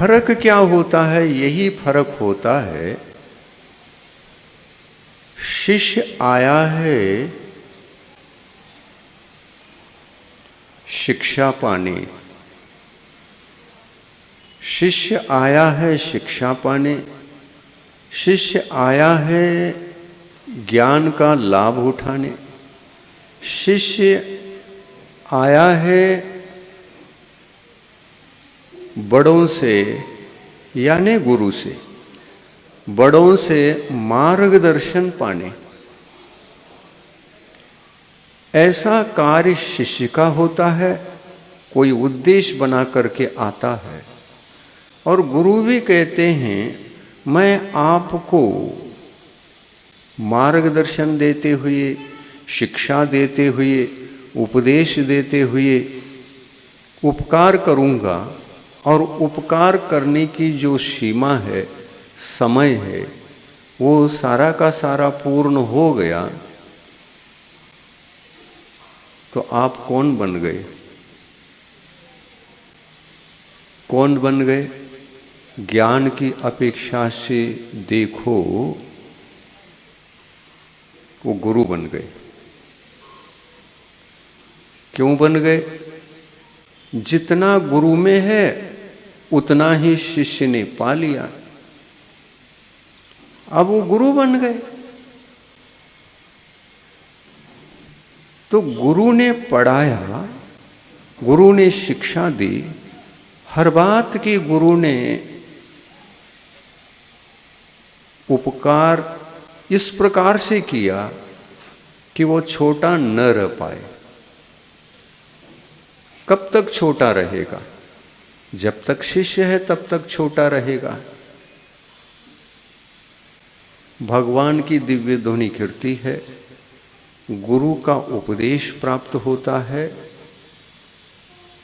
फर्क क्या होता है? यही फर्क होता है, शिष्य आया है शिक्षा पाने, शिष्य आया है शिक्षा पाने, शिष्य आया है ज्ञान का लाभ उठाने, शिष्य आया है बड़ों से यानी गुरु से, बड़ों से मार्गदर्शन पाने। ऐसा कार्य शिष्य का होता है, कोई उद्देश्य बना करके आता है। और गुरु भी कहते हैं मैं आपको मार्गदर्शन देते हुए, शिक्षा देते हुए, उपदेश देते हुए उपकार करूँगा, और उपकार करने की जो सीमा है, समय है, वो सारा का सारा पूर्ण हो गया तो आप कौन बन गए? कौन बन गए? ज्ञान की अपेक्षा से देखो, वो गुरु बन गए। क्यों बन गए? जितना गुरु में है उतना ही शिष्य ने पा लिया, अब वो गुरु बन गए। तो गुरु ने पढ़ाया, गुरु ने शिक्षा दी, हर बात की गुरु ने उपकार इस प्रकार से किया कि वो छोटा न रह पाए। कब तक छोटा रहेगा? जब तक शिष्य है तब तक छोटा रहेगा। भगवान की दिव्य ध्वनि कीर्ति है, गुरु का उपदेश प्राप्त होता है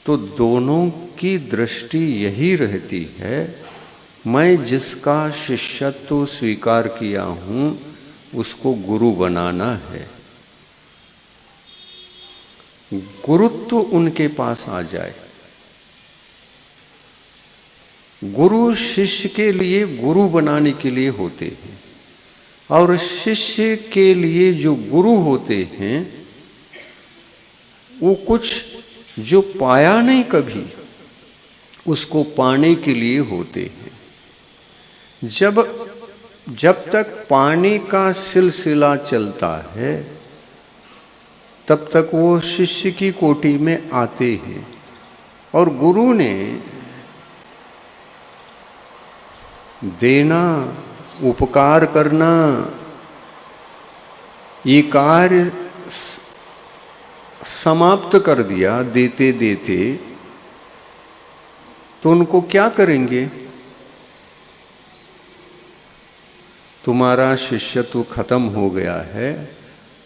तो दोनों की दृष्टि यही रहती है, मैं जिसका शिष्यत्व स्वीकार किया हूं उसको गुरु बनाना है, गुरुत्व उनके पास आ जाए। गुरु शिष्य के लिए गुरु बनाने के लिए होते हैं, और शिष्य के लिए जो गुरु होते हैं वो कुछ जो पाया नहीं कभी, उसको पाने के लिए होते हैं। जब तक पाने का सिलसिला चलता है तब तक वो शिष्य की कोटि में आते हैं। और गुरु ने देना, उपकार करना, ये कार्य समाप्त कर दिया देते देते, तो उनको क्या करेंगे? तुम्हारा शिष्यत्व खत्म हो गया है,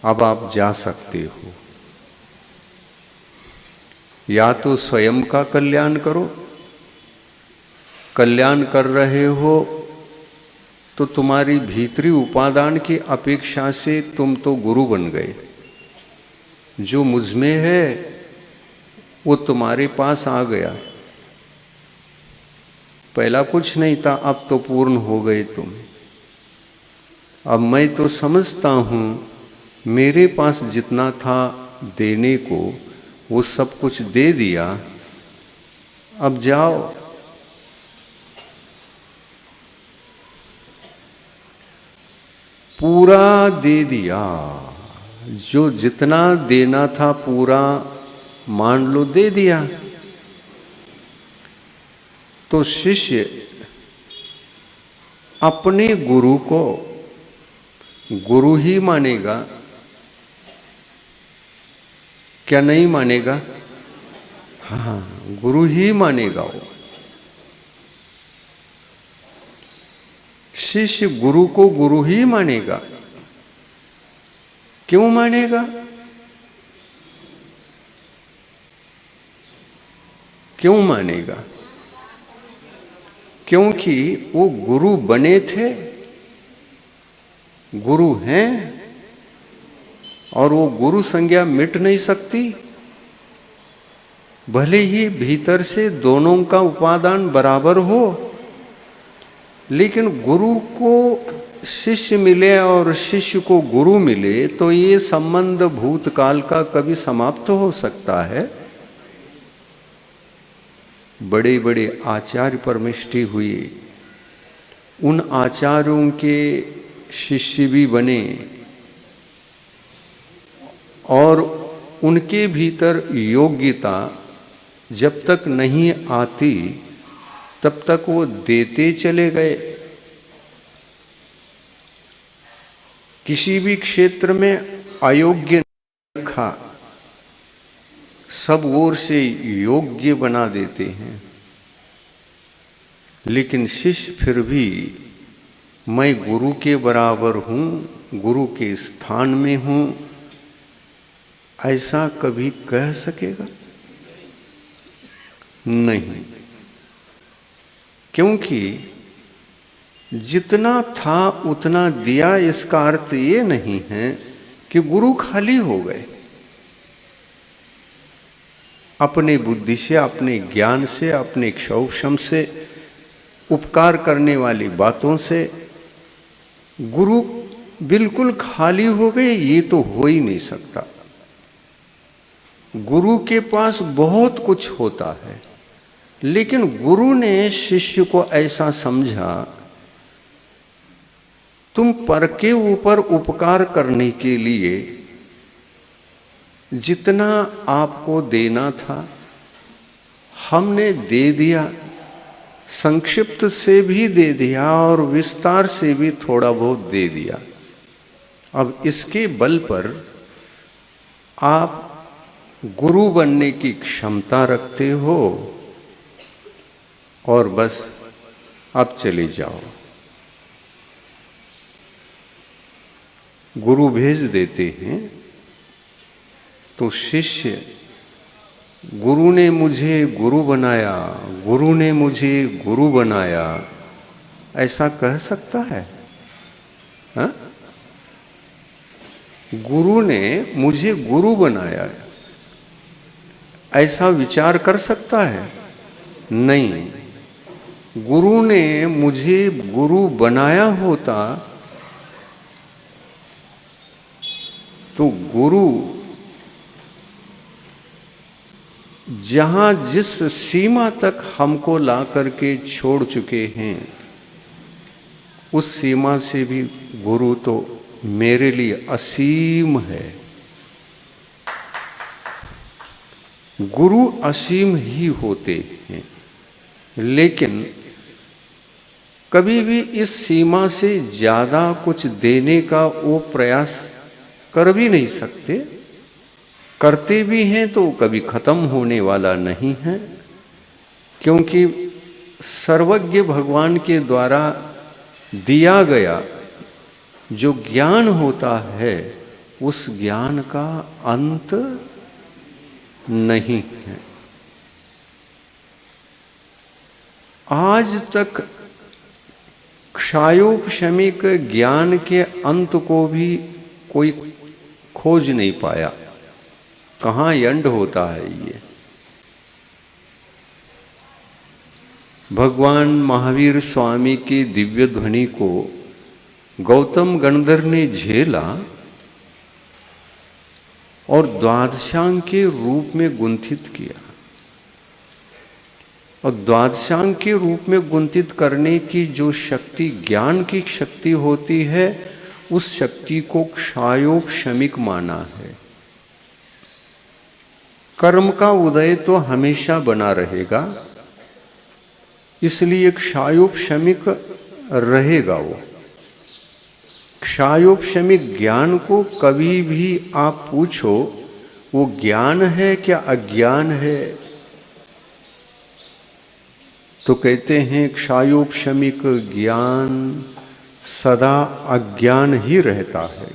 अब आप जा सकते हो। या तो स्वयं का कल्याण करो, कल्याण कर रहे हो तो तुम्हारी भीतरी उपादान की अपेक्षा से तुम तो गुरु बन गए। जो मुझ में है वो तुम्हारे पास आ गया, पहला कुछ नहीं था, अब तो पूर्ण हो गए तुम। अब मैं तो समझता हूं मेरे पास जितना था देने को वो सब कुछ दे दिया, अब जाओ। पूरा दे दिया, जो जितना देना था पूरा मान लो दे दिया। तो शिष्य अपने गुरु को गुरु ही मानेगा, क्या नहीं मानेगा? हाँ, गुरु ही मानेगा वो। शिष्य गुरु को गुरु ही मानेगा। क्यों मानेगा? क्यों मानेगा? क्योंकि वो गुरु बने थे, गुरु हैं, और वो गुरु संज्ञा मिट नहीं सकती। भले ही भीतर से दोनों का उपादान बराबर हो, लेकिन गुरु को शिष्य मिले और शिष्य को गुरु मिले तो ये संबंध भूतकाल का कभी समाप्त हो सकता है? बड़े बड़े आचार्य परमिष्टि हुए, उन आचार्यों के शिष्य भी बने और उनके भीतर योग्यता जब तक नहीं आती तब तक वो देते चले गए। किसी भी क्षेत्र में अयोग्य नहीं रखा, सब ओर से योग्य बना देते हैं। लेकिन शिष्य फिर भी मैं गुरु के बराबर हूँ, गुरु के स्थान में हूँ, ऐसा कभी कह सकेगा? नहीं, क्योंकि जितना था उतना दिया, इसका अर्थ ये नहीं है कि गुरु खाली हो गए। अपने बुद्धि से, अपने ज्ञान से, अपने क्षौक्षम से, उपकार करने वाली बातों से गुरु बिल्कुल खाली हो गए, ये तो हो ही नहीं सकता। गुरु के पास बहुत कुछ होता है, लेकिन गुरु ने शिष्य को ऐसा समझा, तुम पर के ऊपर उपकार करने के लिए जितना आपको देना था हमने दे दिया, संक्षिप्त से भी दे दिया और विस्तार से भी थोड़ा बहुत दे दिया। अब इसके बल पर आप गुरु बनने की क्षमता रखते हो और बस अब चले जाओ। गुरु भेज देते हैं तो शिष्य, गुरु ने मुझे गुरु बनाया, गुरु ने मुझे गुरु बनाया, ऐसा कह सकता है? हा? गुरु ने मुझे गुरु बनाया, ऐसा विचार कर सकता है? नहीं। गुरु ने मुझे गुरु बनाया होता तो गुरु जहां जिस सीमा तक हमको ला करके छोड़ चुके हैं, उस सीमा से भी गुरु तो मेरे लिए असीम है। गुरु असीम ही होते हैं, लेकिन कभी भी इस सीमा से ज्यादा कुछ देने का वो प्रयास कर भी नहीं सकते। करते भी हैं तो कभी खत्म होने वाला नहीं है, क्योंकि सर्वज्ञ भगवान के द्वारा दिया गया जो ज्ञान होता है, उस ज्ञान का अंत नहीं है। आज तक क्षायोपशमिक ज्ञान के अंत को भी कोई खोज नहीं पाया, कहाँ एंड होता है ये। भगवान महावीर स्वामी की दिव्य ध्वनि को गौतम गणधर ने झेला और द्वादशांग के रूप में गुंथित किया, और द्वादशांग के रूप में गुंथित करने की जो शक्ति, ज्ञान की शक्ति होती है, उस शक्ति को क्षायोपशमिक माना है। कर्म का उदय तो हमेशा बना रहेगा, इसलिए क्षायोपशमिक रहेगा। वो क्षायोपशमिक ज्ञान को कभी भी आप पूछो वो ज्ञान है क्या अज्ञान है, तो कहते हैं क्षायोपशमिक ज्ञान सदा अज्ञान ही रहता है।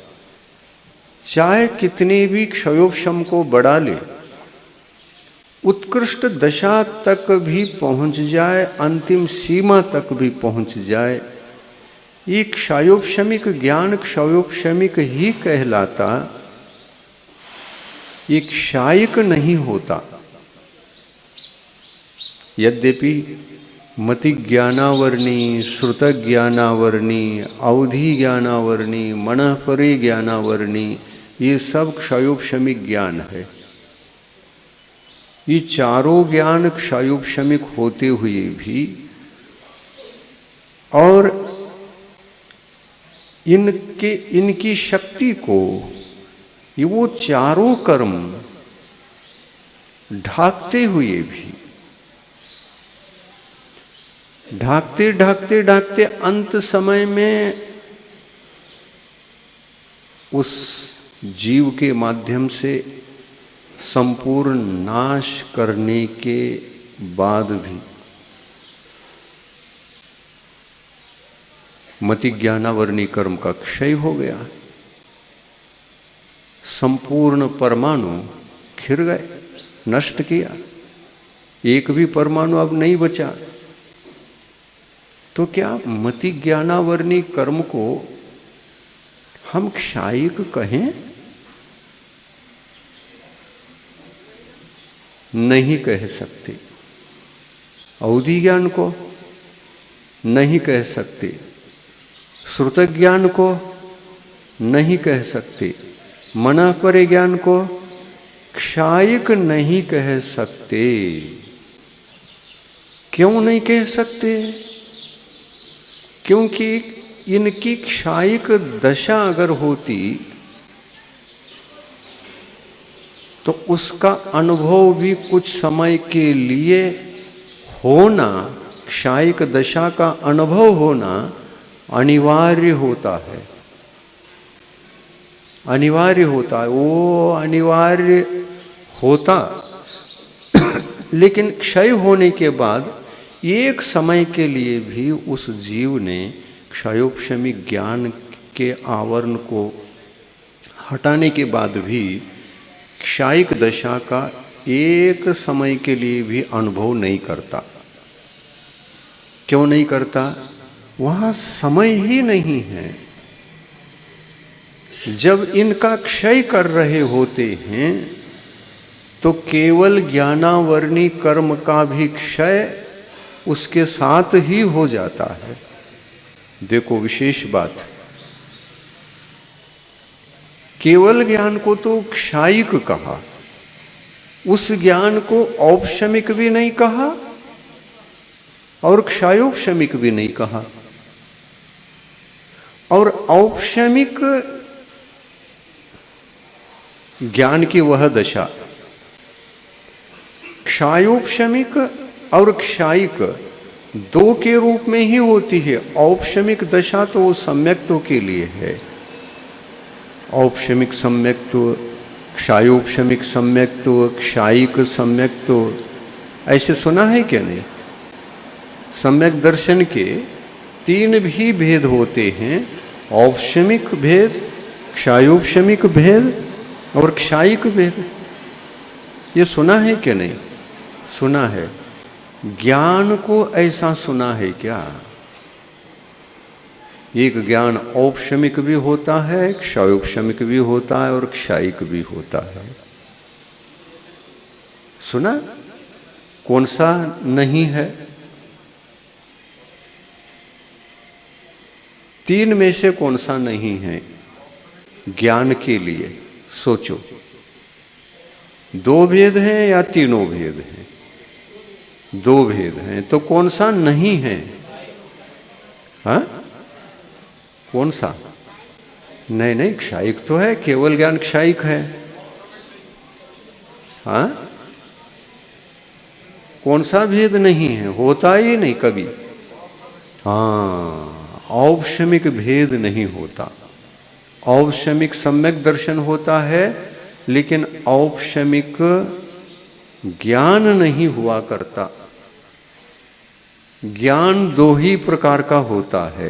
चाहे कितने भी क्षयोपशम को बढ़ा ले, उत्कृष्ट दशा तक भी पहुंच जाए, अंतिम सीमा तक भी पहुंच जाए, ये क्षयोपशमिक ज्ञान क्षयोपशमिक ही कहलाता, ये क्षायिक नहीं होता। यद्यपि मति ज्ञानावर्णी, श्रुत ज्ञानावर्णी, अवधि ज्ञानावर्णी, मनः परे ज्ञानावर्णी, ये सब क्षयोपशमिक ज्ञान है। ये चारों ज्ञान क्षयोपशमिक होते हुए भी और इनकी शक्ति को ये वो चारों कर्म ढाकते हुए भी ढाकते अंत समय में उस जीव के माध्यम से संपूर्ण नाश करने के बाद भी मति ज्ञानावर्णी कर्म का क्षय हो गया। संपूर्ण परमाणु खिर गए, नष्ट किया, एक भी परमाणु अब नहीं बचा। तो क्या मति ज्ञानावर्णी कर्म को हम क्षायिक कहें? नहीं कह सकते। अवधि ज्ञान को नहीं कह सकते, श्रुत ज्ञान को नहीं कह सकते, मनः परे ज्ञान को क्षायिक नहीं कह सकते। क्यों नहीं कह सकते? क्योंकि इनकी क्षायिक दशा अगर होती तो उसका अनुभव भी कुछ समय के लिए होना, क्षायिक दशा का अनुभव होना अनिवार्य होता है। अनिवार्य होता है, वो अनिवार्य होता। लेकिन क्षय होने के बाद एक समय के लिए भी उस जीव ने क्षयोपशमिक ज्ञान के आवरण को हटाने के बाद भी क्षायिक दशा का एक समय के लिए भी अनुभव नहीं करता। क्यों नहीं करता? वहां समय ही नहीं है। जब इनका क्षय कर रहे होते हैं तो केवल ज्ञानावर्णी कर्म का भी क्षय उसके साथ ही हो जाता है। देखो विशेष बात, केवल ज्ञान को तो क्षायिक कहा, उस ज्ञान को औपशमिक भी नहीं कहा और क्षयोपशमिक भी नहीं कहा। और औपशमिक ज्ञान की वह दशा, क्षयोपशमिक और क्षायिक दो के रूप में ही होती है। औपशमिक दशा तो वो सम्यक्त्व के लिए है। औपशमिक सम्यक्त्व, क्षयोपशमिक सम्यक्त्व, क्षायिक सम्यक्त्व, ऐसे सुना है क्या नहीं? सम्यक दर्शन के तीन भी भेद होते हैं, औपशमिक भेद, क्षयोपशमिक भेद और क्षायिक भेद। ये सुना है क्या नहीं? सुना है। ज्ञान को ऐसा सुना है क्या? एक ज्ञान औपशमिक भी होता है, क्षयोपशमिक भी होता है और क्षायिक भी होता है। सुना? कौन सा नहीं है? तीन में से कौन सा नहीं है ज्ञान के लिए? सोचो। दो भेद हैं या तीनों भेद हैं? दो भेद हैं, तो कौन सा नहीं है? हाँ, कौन सा? नहीं नहीं, क्षायिक तो है, केवल ज्ञान क्षायिक है। हाँ, कौन सा भेद नहीं है? होता ही नहीं कभी। हाँ, औपशमिक भेद नहीं होता। औपशमिक सम्यक दर्शन होता है, लेकिन औपशमिक ज्ञान नहीं हुआ करता। ज्ञान दो ही प्रकार का होता है,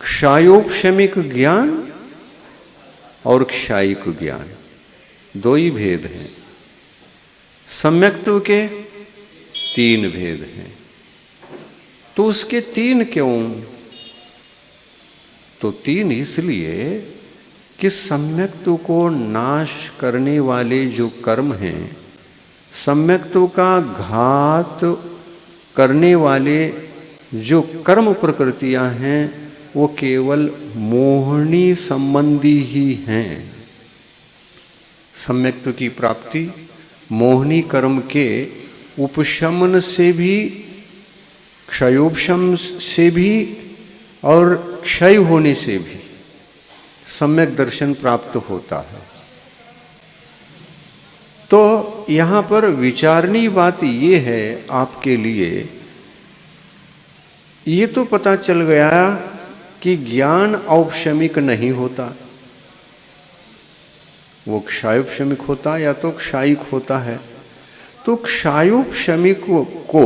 क्षयोपशमिक ज्ञान और क्षायिक ज्ञान, दो ही भेद हैं। सम्यक्त्व के तीन भेद हैं। तो उसके तीन क्यों? तो तीन इसलिए कि सम्यक्त्व को नाश करने वाले जो कर्म हैं, सम्यक्त्व का घात करने वाले जो कर्म प्रकृतियां हैं वो केवल मोहनी संबंधी ही हैं। सम्यक्त्व की प्राप्ति मोहनी कर्म के उपशमन से भी, क्षयोपशम से भी और क्षय होने से भी सम्यक दर्शन प्राप्त होता है। तो यहां पर विचारनीय बात ये है आपके लिए, ये तो पता चल गया कि ज्ञान औपशमिक नहीं होता, वो क्षायोपशमिक होता या तो क्षायिक होता है। तो क्षायोपशमिक को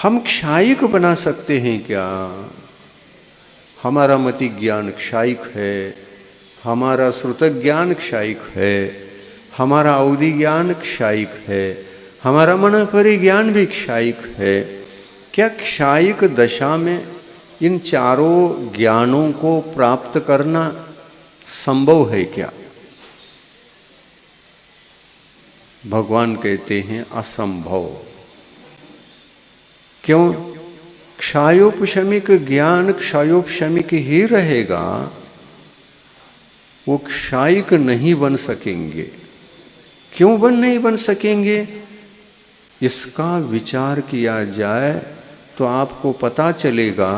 हम क्षायिक बना सकते हैं क्या? हमारा मति ज्ञान क्षायिक है, हमारा श्रुत ज्ञान क्षायिक है, हमारा अवधि ज्ञान क्षायिक है, हमारा मन परिज्ञान भी क्षायिक है। क्या क्षायिक दशा में इन चारों ज्ञानों को प्राप्त करना संभव है क्या? भगवान कहते हैं असंभव। क्यों? क्षायोपशमिक ज्ञान क्षायोपशमिक ही रहेगा, वो क्षायिक नहीं बन सकेंगे। क्यों नहीं बन सकेंगे? इसका विचार किया जाए तो आपको पता चलेगा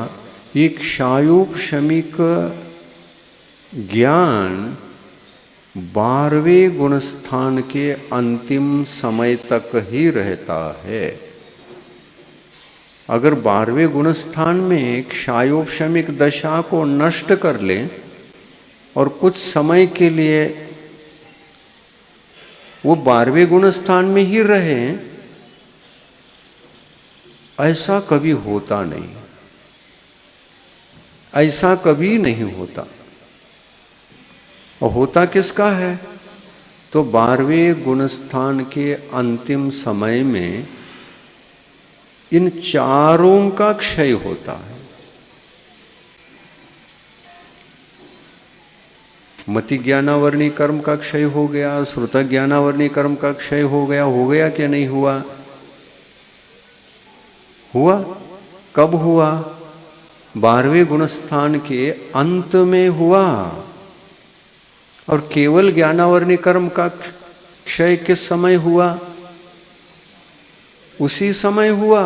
ये क्षायोपशमिक ज्ञान 12वें गुणस्थान के अंतिम समय तक ही रहता है। अगर 12वें गुणस्थान में क्षायोपशमिक दशा को नष्ट कर लें और कुछ समय के लिए वो 12वें गुणस्थान में ही रहें, ऐसा कभी होता नहीं, ऐसा कभी नहीं होता। और होता किसका है? तो 12वें गुणस्थान के अंतिम समय में इन चारों का क्षय होता है। मति ज्ञानावरणी कर्म का क्षय हो गया, श्रुत ज्ञानावरणी कर्म का क्षय हो गया क्या नहीं हुआ? हुआ। कब हुआ? 12वें गुणस्थान के अंत में हुआ। और केवल ज्ञानावरणी कर्म का क्षय किस समय हुआ? उसी समय हुआ